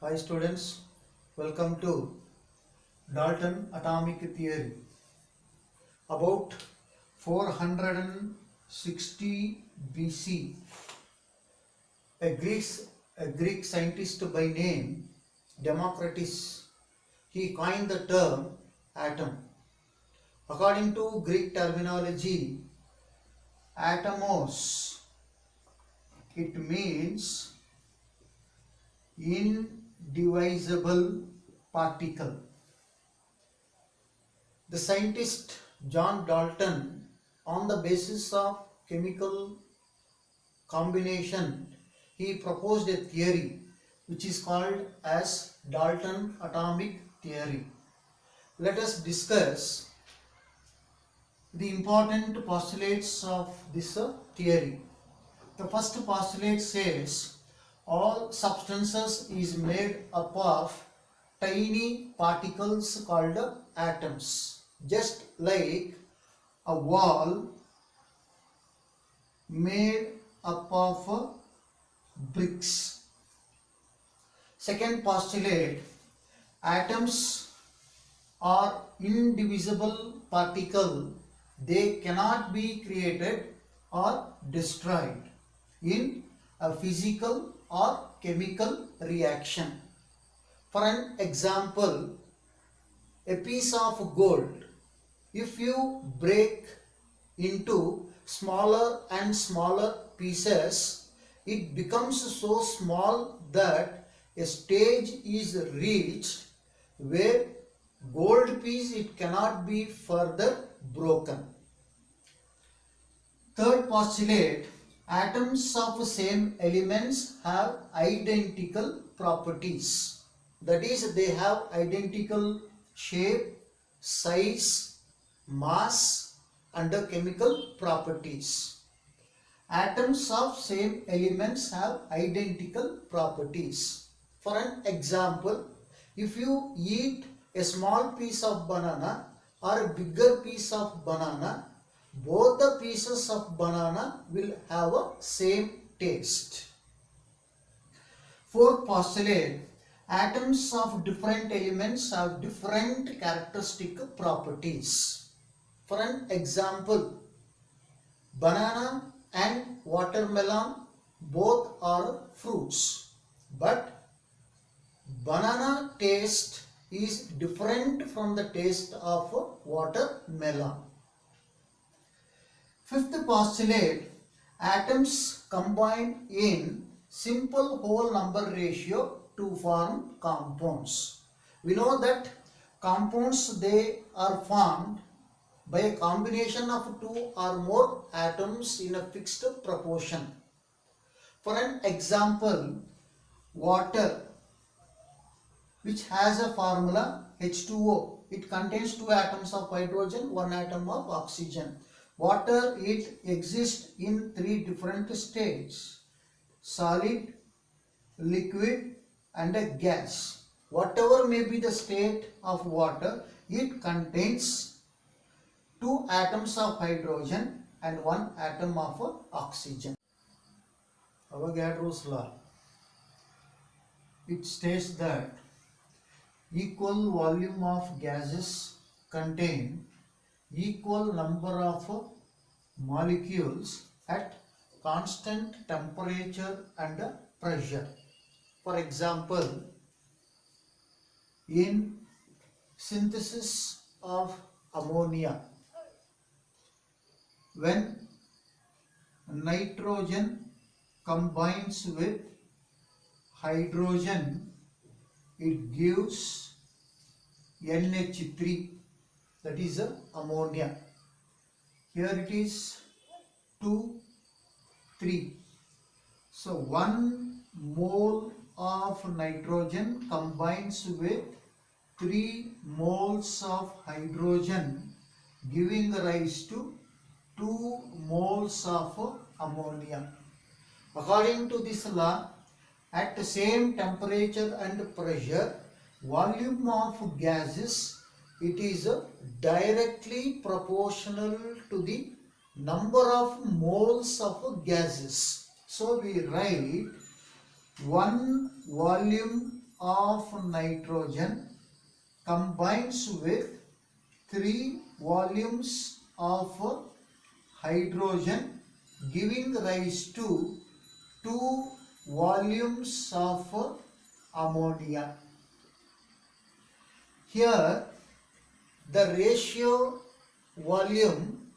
Hi students, welcome to Dalton Atomic Theory. About 460 BC, a Greek scientist by name Democritus, he coined the term atom. According to Greek terminology, atomos, it means indivisible particle. The scientist John Dalton, on the basis of chemical combination, he proposed a theory which is called as Dalton atomic theory. Let us discuss the important postulates of this theory. The first postulate says all substances is made up of tiny particles called atoms, just like a wall made up of bricks. Second postulate, atoms are indivisible particle. They cannot be created or destroyed in a physical or chemical reaction. For an example, a piece of gold, if you break into smaller and smaller pieces, it becomes so small that a stage is reached where gold piece it cannot be further broken. Third postulate, atoms of same elements have identical properties. That is, they have identical shape, size, mass and chemical properties. Atoms of same elements have identical properties. For an example, if you eat a small piece of banana or a bigger piece of banana, both the pieces of banana will have a same taste. Fourth postulate, atoms of different elements have different characteristic properties. For an example, banana and watermelon both are fruits, but banana taste is different from the taste of watermelon. Fifth postulate, atoms combine in simple whole number ratio to form compounds. We know that compounds, they are formed by a combination of two or more atoms in a fixed proportion. For an example, water, which has a formula H2O, it contains two atoms of hydrogen, one atom of oxygen. Water, it exists in three different states: solid, liquid and a gas. Whatever may be the state of water, it contains two atoms of hydrogen and one atom of oxygen. Avogadro's law, it states that equal volume of gases contain equal number of molecules at constant temperature and pressure. For example, in synthesis of ammonia, when nitrogen combines with hydrogen, it gives NH3, that is ammonia. Here it is 2, 3. So 1 mole of nitrogen combines with 3 moles of hydrogen, giving rise to 2 moles of ammonia. According to this law, at the same temperature and pressure, volume of gases, it is directly proportional to the number of moles of gases. So we write 1 volume of nitrogen combines with 3 volumes of hydrogen, giving rise to 2 volumes of ammonia. Here the ratio volume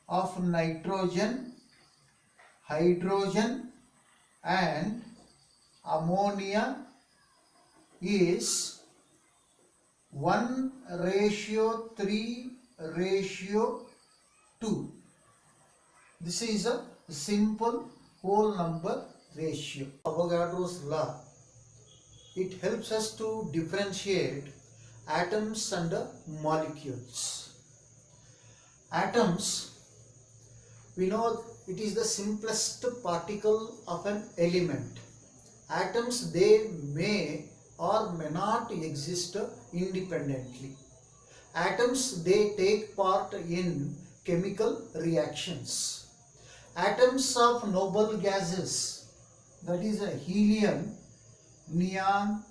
of nitrogen, hydrogen and ammonia is 1:3:2. This is a simple whole number ratio. Avogadro's law. It helps us to differentiate atoms and molecules. Atoms, we know it is the simplest particle of an element. Atoms, they may or may not exist independently. Atoms, they take part in chemical reactions. Atoms of noble gases, that is helium, neon,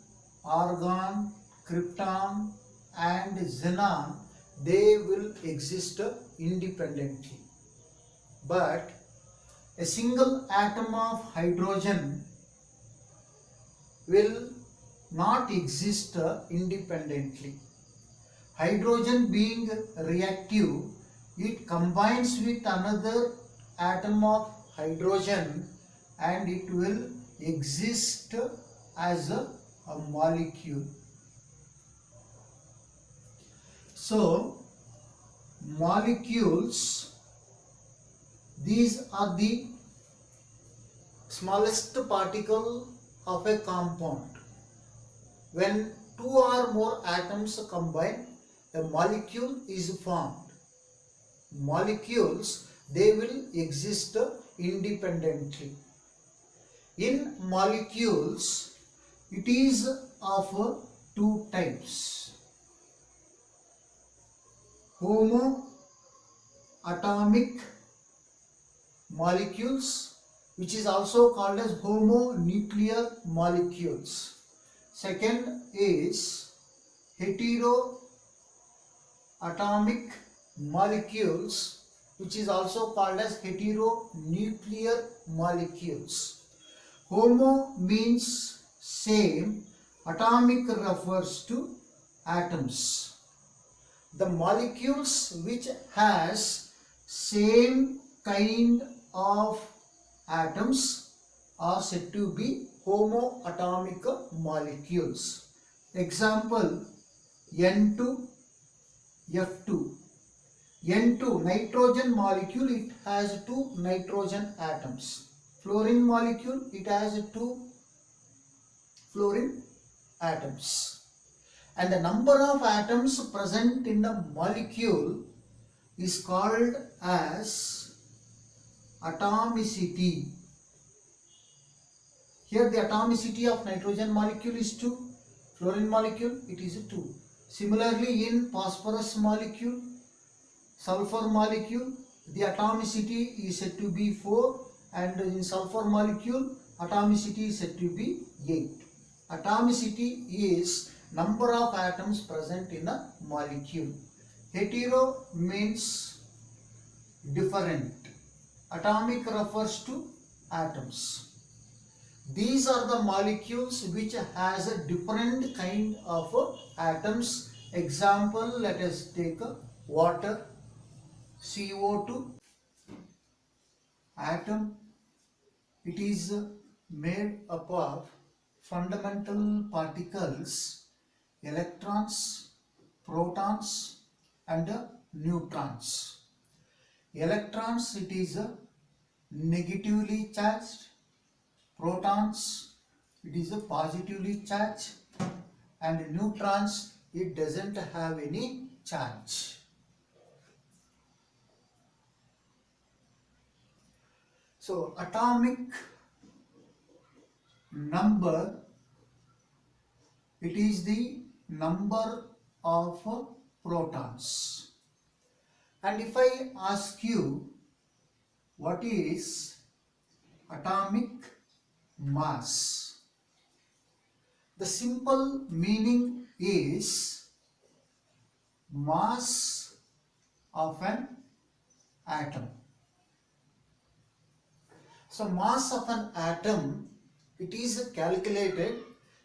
argon, krypton and xenon, they will exist independently. But a single atom of hydrogen will not exist independently. Hydrogen being reactive, it combines with another atom of hydrogen and it will exist as a molecule. So, molecules, these are the smallest particle of a compound. When 2 or more atoms combine, a molecule is formed. Molecules, they will exist independently. In molecules, it is of 2 types. Homoatomic molecules, which is also called as homonuclear molecules. Second is heteroatomic molecules, which is also called as heteronuclear molecules. Homo means same, atomic refers to atoms. The molecules which has same kind of atoms are said to be homoatomic molecules. Example, N2, F2. N2, nitrogen molecule, it has 2 nitrogen atoms. Fluorine molecule, it has 2 fluorine atoms. And the number of atoms present in the molecule is called as atomicity. Here the atomicity of nitrogen molecule is 2, fluorine molecule it is 2. Similarly in phosphorus molecule, sulfur molecule, the atomicity is said to be 4 and in sulfur molecule atomicity is said to be 8. Atomicity is number of atoms present in a molecule. Hetero means different. Atomic refers to atoms. These are the molecules which has a different kind of atoms. Example, let us take water, CO2. Atom, it is made up of fundamental particles, electrons, protons and neutrons. Electrons, it is negatively charged. Protons, it is positively charged, and neutrons, it doesn't have any charge. So atomic number, it is the number of protons. And if I ask you what is atomic mass, The simple meaning is mass of an atom. So mass of an atom, it is calculated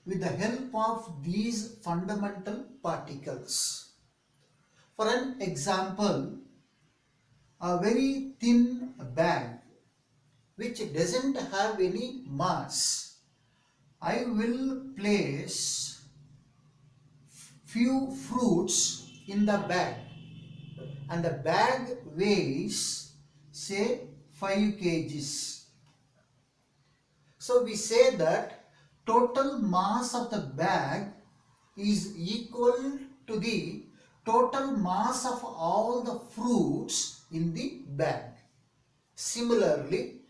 with the help of these fundamental particles. For an example, a very thin bag which doesn't have any mass, I will place few fruits in the bag and the bag weighs say 5 kgs. So we say that total mass of the bag is equal to the total mass of all the fruits in the bag. Similarly,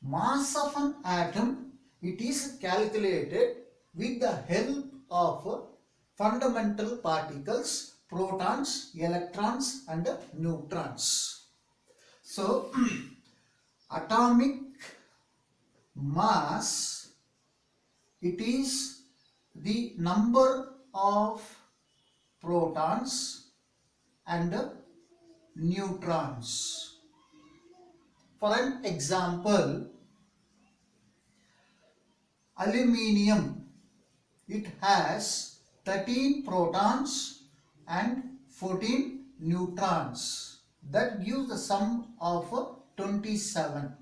mass of an atom, it is calculated with the help of fundamental particles, protons, electrons and neutrons. So, atomic mass, it is the number of protons and neutrons. For an example, aluminium, it has 13 protons and 14 neutrons. That gives the sum of 27.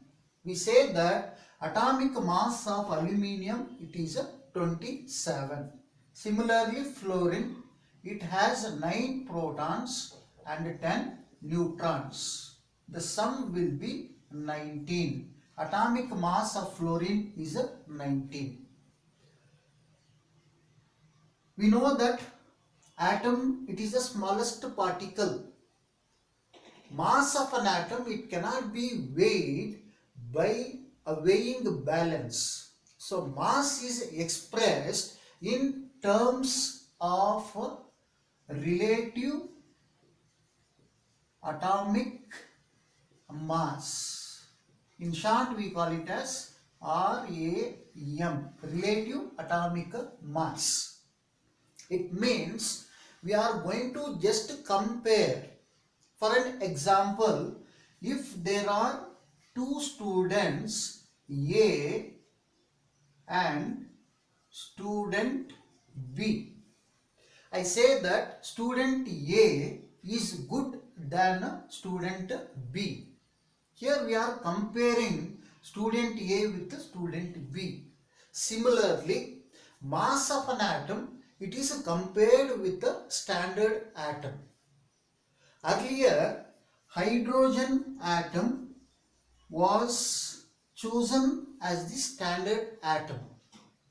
We say that atomic mass of aluminium, it is 27. Similarly, fluorine, it has 9 protons and 10 neutrons. The sum will be 19. Atomic mass of fluorine is 19. We know that atom, it is the smallest particle. Mass of an atom, it cannot be weighed by a weighing balance. So mass is expressed in terms of relative atomic mass. In short, we call it as RAM, relative atomic mass. It means we are going to just compare. For an example, if there are two students A and student B, I say that student A is good than student B. Here we are comparing student A with student B. Similarly, mass of an atom, it is compared with the standard atom. Earlier, hydrogen atom was chosen as the standard atom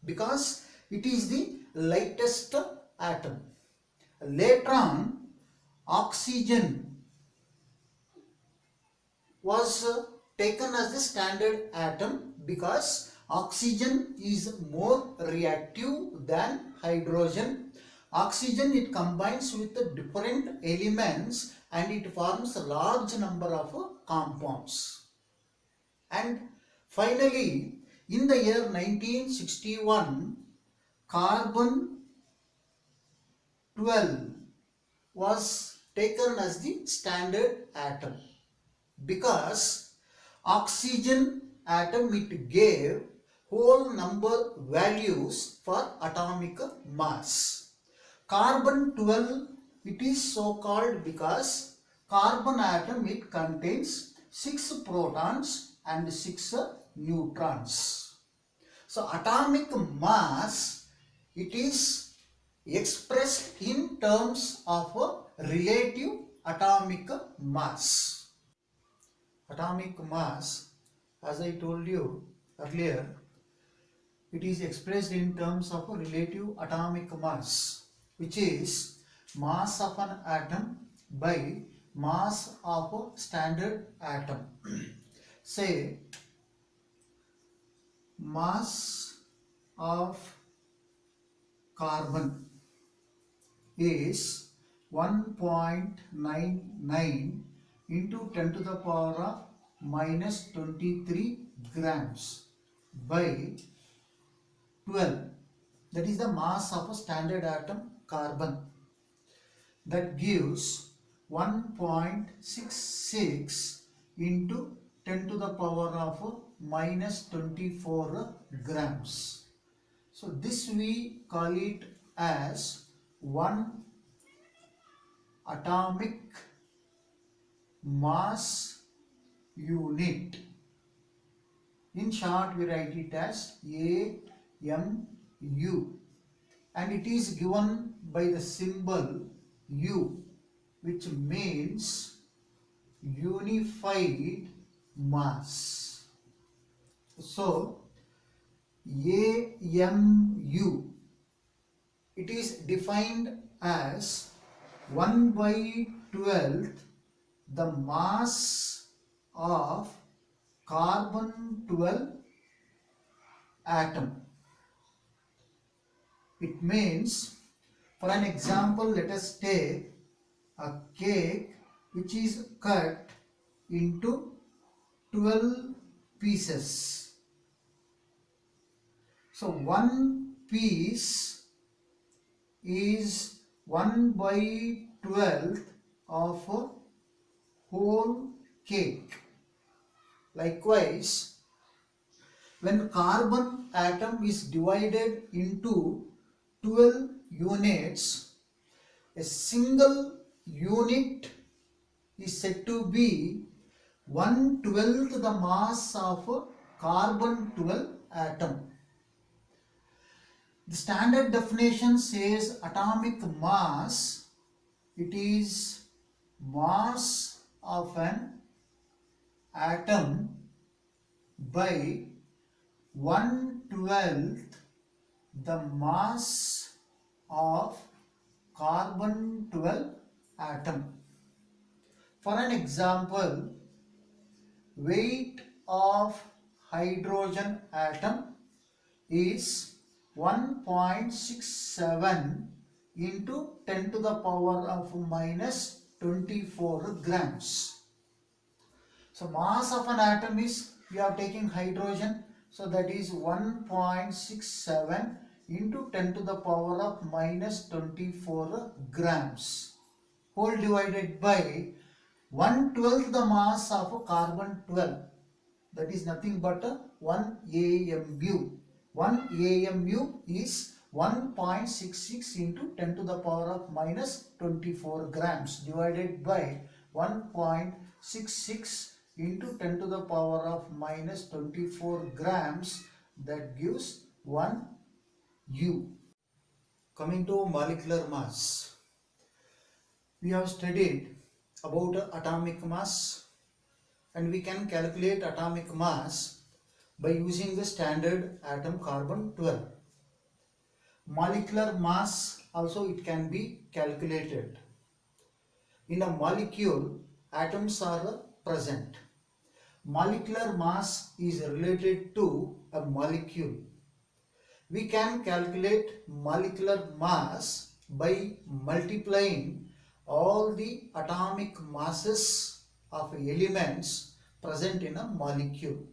because it is the lightest atom. Later on, oxygen was taken as the standard atom because oxygen is more reactive than hydrogen. Oxygen, it combines with the different elements and it forms a large number of compounds. And finally, in the year 1961, carbon 12 was taken as the standard atom because oxygen atom, it gave whole number values for atomic mass. Carbon 12, it is so called because carbon atom, it contains 6 protons and 6 neutrons. So atomic mass, it is expressed in terms of relative atomic mass. Atomic mass, as I told you earlier, it is expressed in terms of relative atomic mass, which is mass of an atom by mass of a standard atom. Say, mass of carbon is 1.99 into 10 to the power of minus 23 grams by 12. that is the mass of a standard atom carbon. That gives 1.66 into 10 to the power of minus 24 grams. So this we call it as 1 atomic mass unit. In short, we write it as AMU, and it is given by the symbol U, which means unified mass. So AMU, it is defined as 1 by 12th the mass of carbon 12 atom. It means, for an example, let us take a cake which is cut into 12 pieces. So one piece is 1 by 12th of a whole cake. Likewise, when carbon atom is divided into 12 units, a single unit is said to be 1/12 the mass of a carbon 12 atom. The standard definition says atomic mass, it is mass of an atom by 1/12 the mass of carbon 12 atom. For an example, weight of hydrogen atom is 1.67 into 10 to the power of minus 24 grams. So mass of an atom is, we are taking hydrogen, so that is 1.67 into 10 to the power of minus 24 grams, whole divided by 1/12 the mass of carbon 12, that is nothing but 1 AMU. 1 AMU is 1.66 into 10 to the power of minus 24 grams divided by 1.66 into 10 to the power of minus 24 grams, that gives 1 U. Coming to molecular mass, we have studied about atomic mass, and we can calculate atomic mass by using the standard atom carbon 12. Molecular mass also it can be calculated. In a molecule, atoms are present. Molecular mass is related to a molecule. We can calculate molecular mass by multiplying all the atomic masses of elements present in a molecule.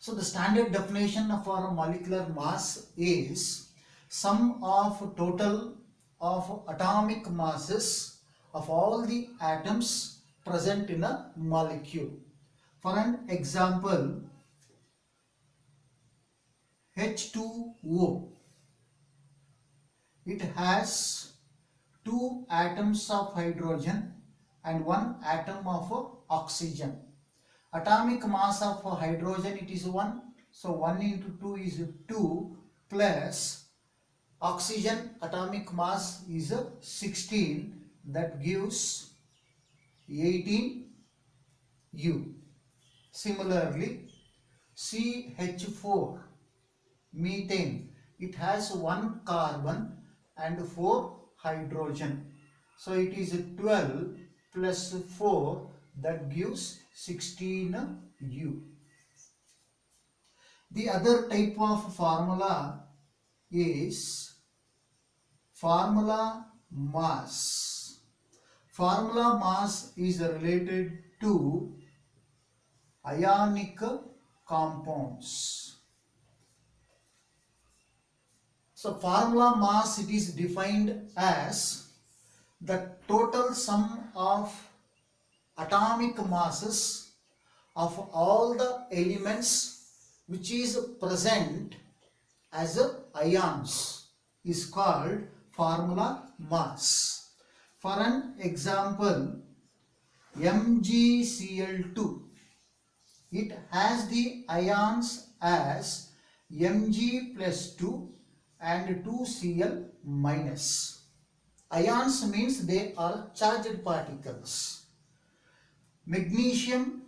So the standard definition for a molecular mass is sum of total of atomic masses of all the atoms present in a molecule. For an example, H2O, it has 2 atoms of hydrogen and 1 atom of oxygen. Atomic mass of hydrogen, it is 1, so 1 into 2 is 2, plus oxygen atomic mass is 16, that gives 18 U. Similarly, CH4, methane, it has 1 carbon and 4 hydrogen, so it is 12 plus 4, that gives 16 U. The other type of formula is formula mass. Formula mass is related to ionic compounds. So formula mass, it is defined as the total sum of atomic masses of all the elements which is present as ions is called formula mass. For an example, MgCl2, it has the ions as Mg plus 2 and 2Cl minus. Ions means they are charged particles. Magnesium,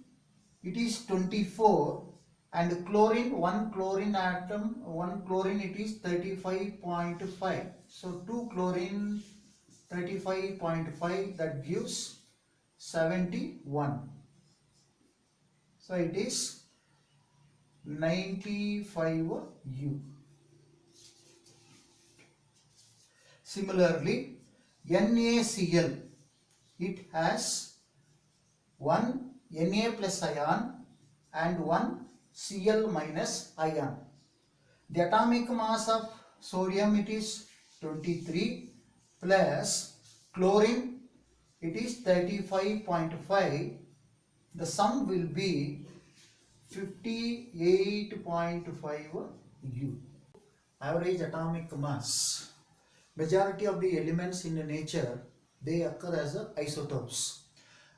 it is 24, and chlorine, one chlorine atom, one chlorine, it is 35.5. So 2 chlorine 35.5, that gives 71. So it is 95U. Similarly, NaCl, it has one Na plus ion and one Cl minus ion. The atomic mass of sodium, it is 23, plus chlorine, it is 35.5. The sum will be 58.5 U. Average atomic mass. Majority of the elements in nature, they occur as isotopes.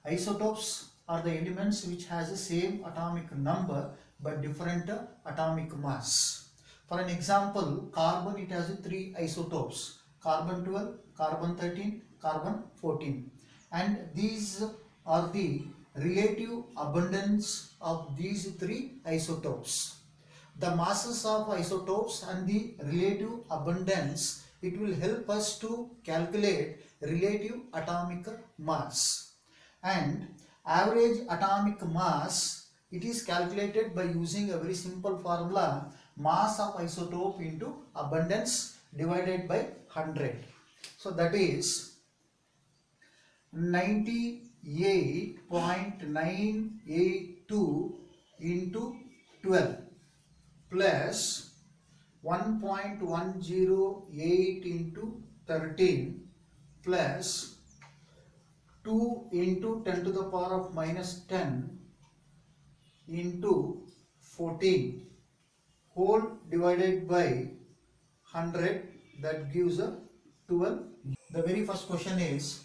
Isotopes are the elements which has the same atomic number but different atomic mass. For an example, carbon, it has 3 isotopes: carbon 12, carbon 13, carbon 14, and these are the relative abundance of these 3 isotopes. The masses of isotopes and the relative abundance, it will help us to calculate relative atomic mass. And average atomic mass, it is calculated by using a very simple formula: mass of isotope into abundance divided by 100. So that is 98.982 into 12 plus 1.108 into 13 plus 2 into 10 to the power of minus 10 into 14 whole divided by 100, that gives a 12. The very first question is,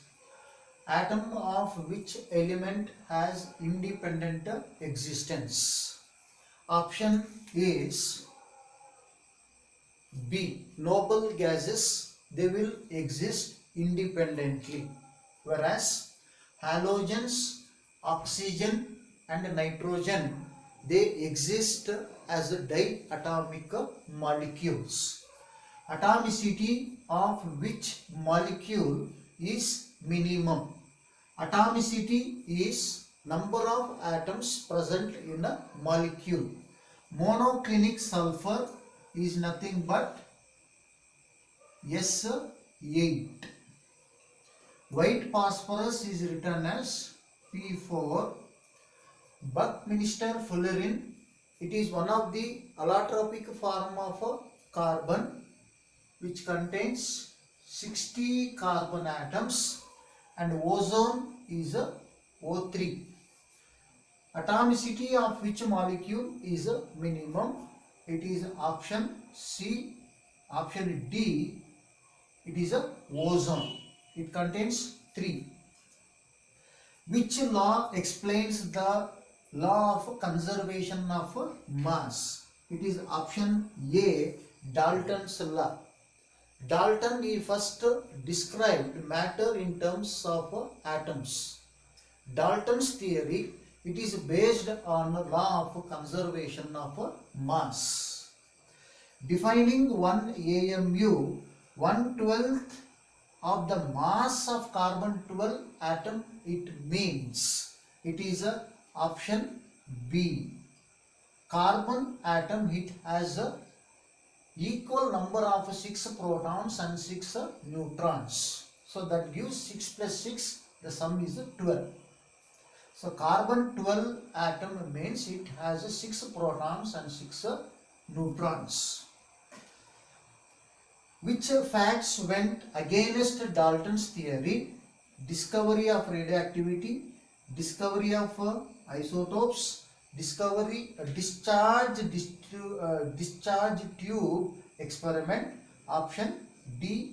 atom of which element has independent existence? Option is B. Noble gases, they will exist independently, whereas halogens, oxygen and nitrogen, they exist as diatomic molecules. Atomicity of which molecule is minimum? Atomicity is number of atoms present in a molecule. Monoclinic sulfur is nothing but S8. White phosphorus is written as P4. Buckminster fullerene, it is one of the allotropic form of carbon which contains 60 carbon atoms, and ozone is a O3. Atomicity of which molecule is a minimum? It is option C. Option D, it is a ozone. It contains 3. Which law explains the law of conservation of mass? It is option A, Dalton's law. Dalton, he first described matter in terms of atoms. Dalton's theory, it is based on the law of conservation of mass. Defining 1 AMU, 1/12 of the mass of carbon 12 atom, it means, it is a option B. Carbon atom, it has a equal number of 6 protons and 6 neutrons. So that gives 6 plus 6, the sum is 12. So carbon 12 atom means it has 6 protons and 6 neutrons. Which facts went against Dalton's theory? Discovery of radioactivity, discovery of isotopes, discovery discharge tube experiment. Option D